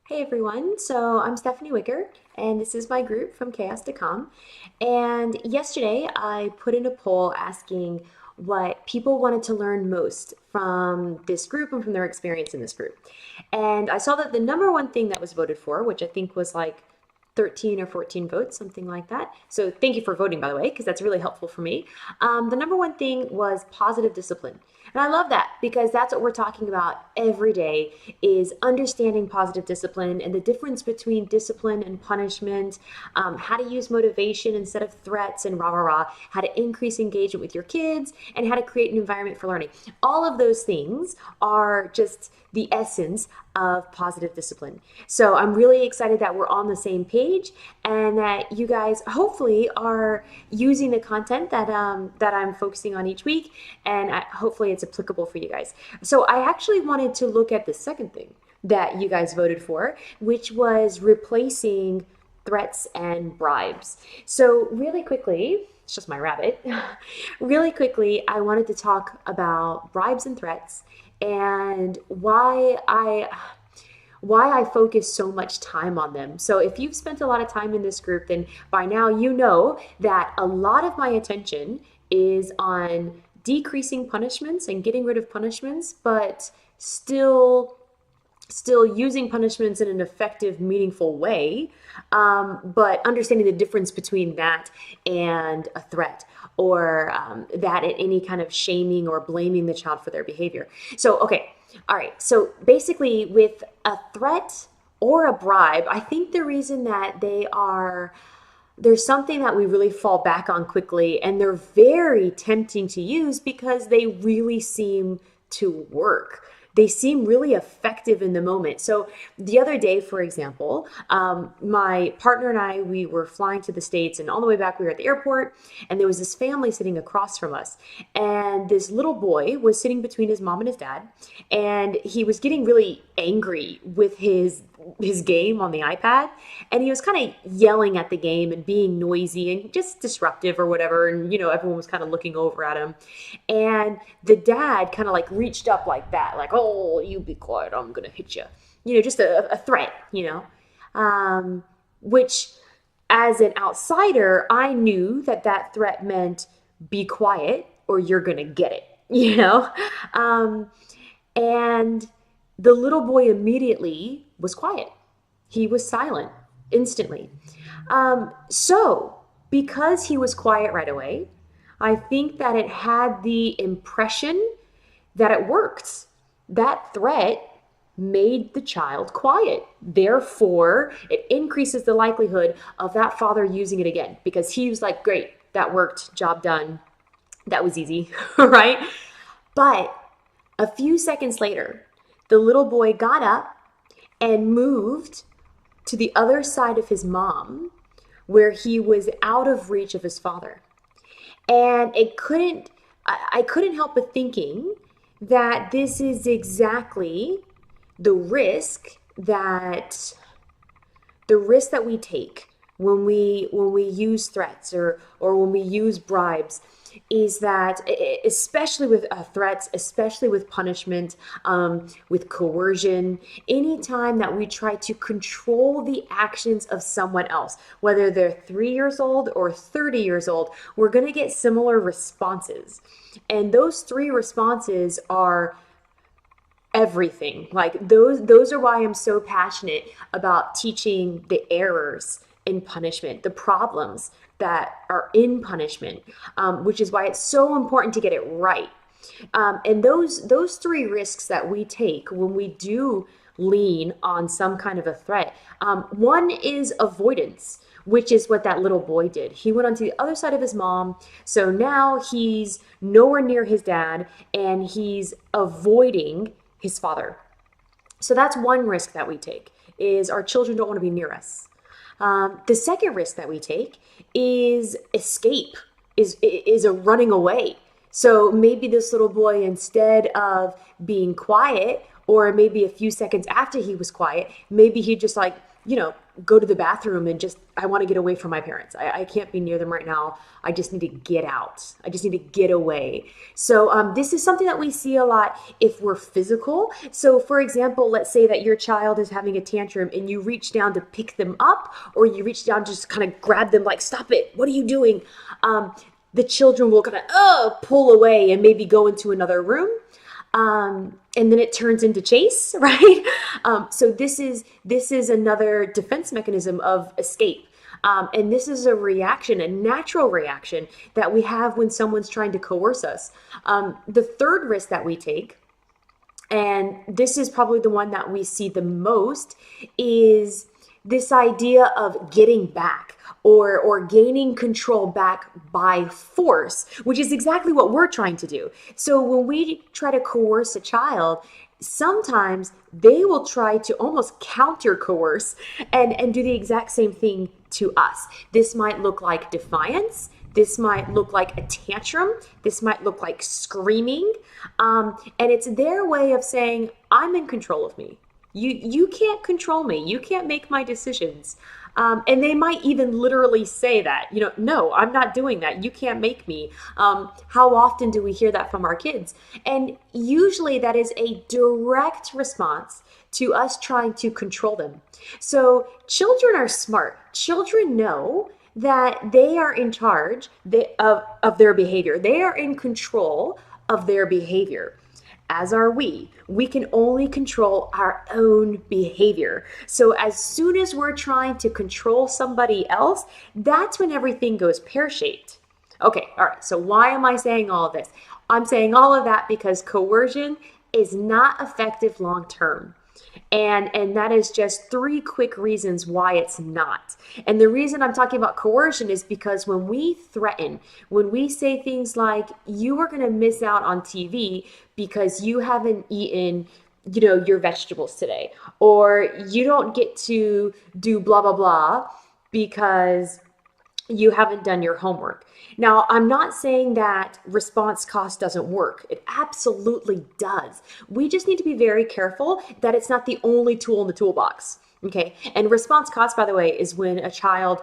Hey everyone, so I'm Stephanie Wicker, and this is my group from Chaos to Calm. And yesterday I put in a poll asking what people wanted to learn most from this group and from their experience in this group. And I saw that the number one thing that was voted for, which I think was like 13 or 14 votes, something like that. So thank you for voting, by the way, because that's really helpful for me. The number one thing was positive discipline. And I love that because that's what we're talking about every day is understanding positive discipline and the difference between discipline and punishment, how to use motivation instead of threats and rah, rah, rah, how to increase engagement with your kids, and how to create an environment for learning. All of those things are just the essence of positive discipline. So I'm really excited that we're on the same page and that you guys hopefully are using the content that I'm focusing on each week, and hopefully it's applicable for you guys. So I actually wanted to look at the second thing that you guys voted for, which was replacing threats and bribes. So really quickly, it's just my rabbit. Really quickly, I wanted to talk about bribes and threats and why I focus so much time on them. So if you've spent a lot of time in this group, then by now you know that a lot of my attention is on decreasing punishments and getting rid of punishments, but still using punishments in an effective, meaningful way, but understanding the difference between that and a threat or that at any kind of shaming or blaming the child for their behavior. So, okay, all right. So basically, with a threat or a bribe, I think the reason that there's something that we really fall back on quickly, and they're very tempting to use because they really seem to work. They seem really effective in the moment. So the other day, for example, my partner and I, we were flying to the States, and on the way back, we were at the airport, and there was this family sitting across from us. And this little boy was sitting between his mom and his dad, and he was getting really angry with his game on the iPad, and he was kind of yelling at the game and being noisy and just disruptive or whatever, and everyone was kind of looking over at him. And the dad kind of like reached up like that, like, "Oh, you be quiet, I'm gonna hit you," just a threat, which as an outsider I knew that threat meant be quiet or you're gonna get it, and the little boy immediately was quiet. He was silent instantly. So, because he was quiet right away, I think that it had the impression that it worked. That threat made the child quiet. Therefore, it increases the likelihood of that father using it again because he was like, great, that worked, job done. That was easy, right? But a few seconds later, the little boy got up and moved to the other side of his mom where he was out of reach of his father. And I couldn't help but thinking that this is exactly the risk that we take when we use threats or when we use bribes, is that especially with threats, especially with punishment, with coercion, anytime that we try to control the actions of someone else, whether they're 3 years old or 30 years old, we're going to get similar responses. And those three responses are everything. Like those are why I'm so passionate about teaching the errors in punishment, the problems that are in punishment, which is why it's so important to get it right. And those three risks that we take when we do lean on some kind of a threat, one is avoidance, which is what that little boy did. He went onto the other side of his mom, so now he's nowhere near his dad, and he's avoiding his father. So that's one risk that we take, is our children don't want to be near us. The second risk that we take is escape, is a running away. So maybe this little boy, instead of being quiet, or maybe a few seconds after he was quiet, maybe he just like, go to the bathroom and just, I want to get away from my parents. I can't be near them right now. I just need to get out. I just need to get away. So this is something that we see a lot if we're physical. So for example, let's say that your child is having a tantrum and you reach down to pick them up, or you reach down to just kind of grab them like, stop it, what are you doing? The children will kind of pull away and maybe go into another room. And then it turns into chase, right? So this is another defense mechanism of escape. And this is a reaction, a natural reaction that we have when someone's trying to coerce us. The third risk that we take, and this is probably the one that we see the most, is this idea of getting back or gaining control back by force, which is exactly what we're trying to do. So when we try to coerce a child, sometimes they will try to almost counter coerce and do the exact same thing to us. This might look like defiance. This might look like a tantrum. This might look like screaming. And it's their way of saying, I'm in control of me. You can't control me. You can't make my decisions. And they might even literally say that, no, I'm not doing that. You can't make me. How often do we hear that from our kids? And usually that is a direct response to us trying to control them. So children are smart. Children know that they are in charge of their behavior. They are in control of their behavior. As are we. We can only control our own behavior. So as soon as we're trying to control somebody else, that's when everything goes pear-shaped. Okay, all right, so why am I saying all of this? I'm saying all of that because coercion is not effective long-term. And that is just 3 quick reasons why it's not. And the reason I'm talking about coercion is because when we threaten, when we say things like, you are going to miss out on TV because you haven't eaten, your vegetables today, or you don't get to do blah, blah, blah because you haven't done your homework. Now, I'm not saying that response cost doesn't work. It absolutely does. We just need to be very careful that it's not the only tool in the toolbox. Okay. And response cost, by the way, is when a child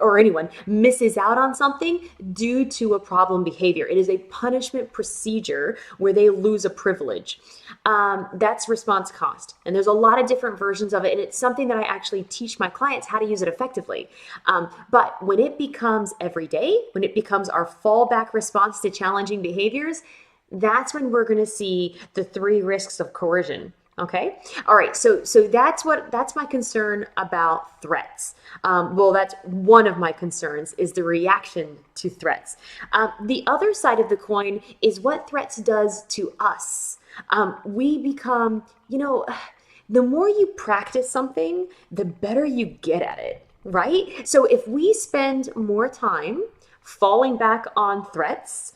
or anyone misses out on something due to a problem behavior. It is a punishment procedure where they lose a privilege. That's response cost. And there's a lot of different versions of it. And it's something that I actually teach my clients how to use it effectively. But when it becomes every day, when it becomes our fallback response to challenging behaviors, that's when we're going to see the 3 risks of coercion. Okay. All right. So that's my concern about threats. That's one of my concerns is the reaction to threats. The other side of the coin is what threats does to us. We become, the more you practice something, the better you get at it, right? So if we spend more time falling back on threats,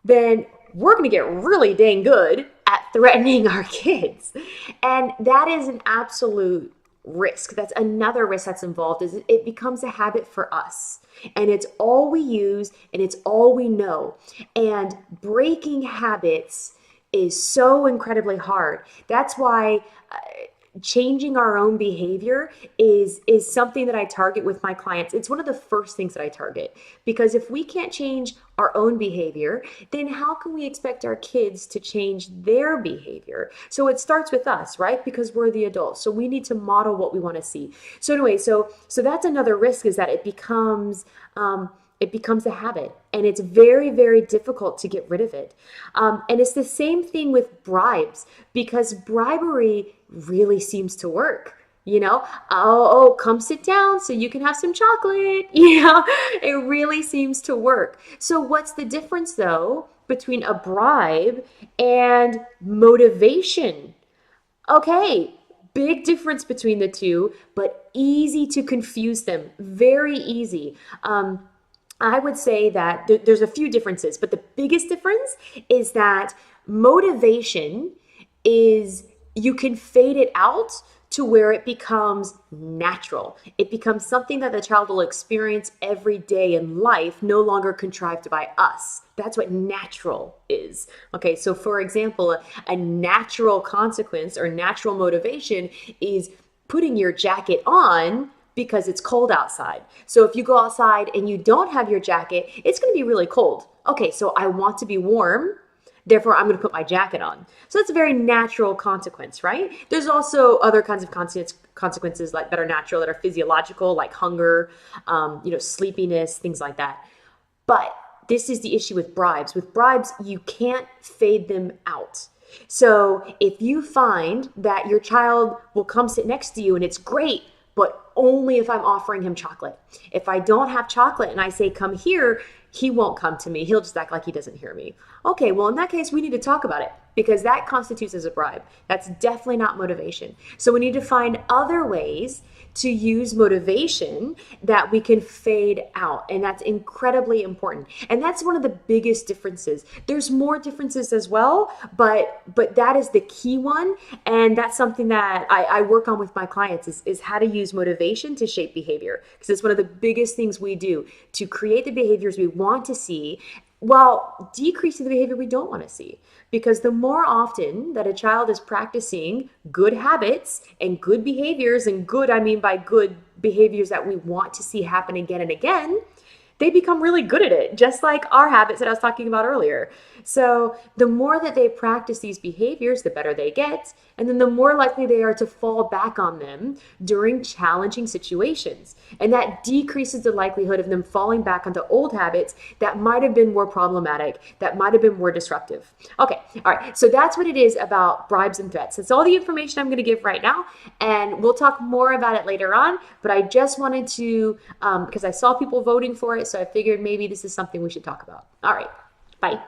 then we're going to get really dang good at threatening our kids. And that is an absolute risk. That's another risk that's involved, is it becomes a habit for us. And it's all we use and it's all we know. And breaking habits is so incredibly hard. That's why changing our own behavior is something that I target with my clients. It's one of the first things that I target, because if we can't change our own behavior, then how can we expect our kids to change their behavior? So it starts with us, right? Because we're the adults. So we need to model what we want to see. So anyway, so that's another risk, is that it becomes a habit, and it's very, very difficult to get rid of it. And it's the same thing with bribes, because bribery really seems to work. Come sit down so you can have some chocolate. It really seems to work. So what's the difference though between a bribe and motivation? Okay, big difference between the two, but easy to confuse them. Very easy. I would say that there's a few differences, but the biggest difference is that motivation is, you can fade it out to where it becomes natural. It becomes something that the child will experience every day in life, no longer contrived by us. That's what natural is. Okay, so for example, a natural consequence or natural motivation is putting your jacket on because it's cold outside. So if you go outside and you don't have your jacket, it's going to be really cold. Okay, so I want to be warm. Therefore, I'm going to put my jacket on. So that's a very natural consequence, right? There's also other kinds of consequences like that are natural, that are physiological, like hunger, sleepiness, things like that. But this is the issue with bribes. With bribes, you can't fade them out. So if you find that your child will come sit next to you and it's great, but only if I'm offering him chocolate. If I don't have chocolate and I say, come here, he won't come to me. He'll just act like he doesn't hear me. Okay, well, in that case, we need to talk about it because that constitutes as a bribe. That's definitely not motivation. So we need to find other ways to use motivation that we can fade out. And that's incredibly important. And that's one of the biggest differences. There's more differences as well, but that is the key one. And that's something that I work on with my clients is how to use motivation to shape behavior. Because it's one of the biggest things we do to create the behaviors we want to see while decreasing the behavior we don't want to see. Because the more often that a child is practicing good habits and good behaviors, and good, I mean by good behaviors that we want to see happen again and again, they become really good at it, just like our habits that I was talking about earlier. So the more that they practice these behaviors, the better they get, and then the more likely they are to fall back on them during challenging situations. And that decreases the likelihood of them falling back onto old habits that might have been more problematic, that might have been more disruptive. Okay, all right, so that's what it is about bribes and threats. That's all the information I'm going to give right now, and we'll talk more about it later on, but I just wanted to, because I saw people voting for it, so I figured maybe this is something we should talk about. All right, bye.